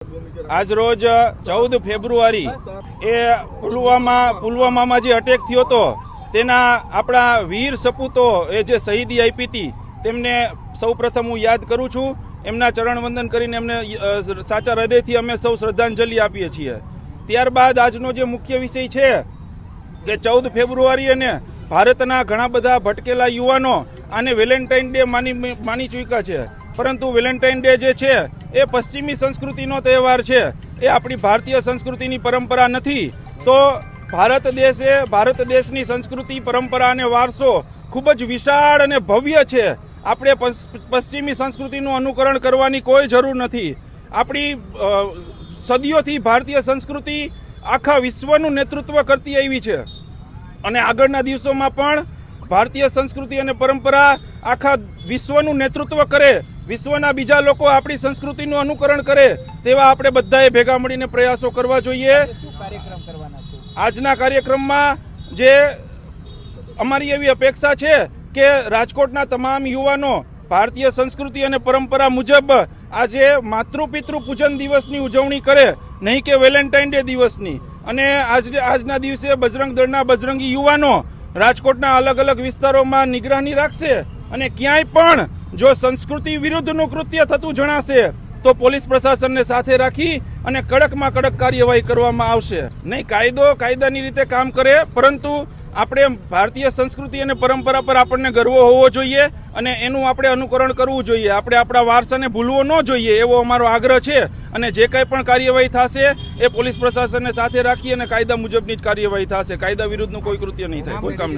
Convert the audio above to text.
આજ રોજ 14 ફેબ્રુઆરી એ પુલવામામાં જે અટેક થયો હતો તેના આપણા વીર સપૂતો એ જે શહીદી આપી હતી તેમને સૌપ્રથમ હું યાદ કરું છું. એમના ચરણ વંદન કરીને એમને સાચા હૃદયથી અમે સૌ શ્રદ્ધાંજલિ આપીએ છીએ. ત્યારબાદ આજનો જે મુખ્ય વિષય છે કે 14 ફેબ્રુઆરી અને ભારતના ઘણા બધા ભટકેલા યુવાનો આને વેલેન્ટાઇન ડે માની ચૂક્યા છે, પરંતુ વેલેન્ટાઇન ડે જે છે એ પશ્ચિમી સંસ્કૃતિનો તહેવાર છે, એ આપણી ભારતીય સંસ્કૃતિની પરંપરા નથી. તો ભારત દેશની સંસ્કૃતિ, પરંપરા અને વારસો ખૂબ જ વિશાળ અને ભવ્ય છે. આપણે પશ્ચિમી સંસ્કૃતિનું અનુકરણ કરવાની કોઈ જરૂર નથી. આપણી સદીઓથી ભારતીય સંસ્કૃતિ આખા વિશ્વનું નેતૃત્વ કરતી આવી છે અને આગળના દિવસોમાં પણ ભારતીય સંસ્કૃતિ અને પરંપરા આખા વિશ્વનું નેતૃત્વ કરે, વિશ્વના બીજા લોકો આપણી સંસ્કૃતિનું અનુકરણ કરે તેવા આપણે બધાએ ભેગા મળીને પ્રયાસો કરવા જોઈએ. આજના કાર્યક્રમમાં જે અમારી એવી અપેક્ષા છે કે રાજકોટના તમામ યુવાનો ભારતીય સંસ્કૃતિ અને પરંપરા મુજબ આજે માતૃપિતૃ પૂજન દિવસની ઉજવણી કરે, નહીં કે વેલેન્ટાઇન ડે દિવસની. અને આજના દિવસે બજરંગ દળના બજરંગી યુવાનો રાજકોટના અલગ અલગ વિસ્તારોમાં નિગરાની રાખશે અને ક્યાંય પણ જો સંસ્કૃતિ વિરુદ્ધનું કૃત્ય થતું જણાશે તો પોલીસ પ્રશાસનને સાથે રાખી અને કડકમાં કડક કાર્યવાહી કરવામાં આવશે. નહીં, કાયદો કાયદાની રીતે કામ કરે, પરંતુ આપણે ભારતીય સંસ્કૃતિ અને પરંપરા પર આપણને ગર્વ હોવો જોઈએ અને એનું આપણે અનુકરણ કરવું જોઈએ. આપણે આપણા વારસાને ભૂલવો ન જોઈએ એવો અમારો આગ્રહ છે. અને જે કંઈ પણ કાર્યવાહી થશે એ પોલીસ પ્રશાસનને સાથે રાખી અને કાયદા મુજબની જ કાર્યવાહી થશે. કાયદા વિરુદ્ધનું કોઈ કૃત્ય નહીં થાય, કોઈ કામ નહીં.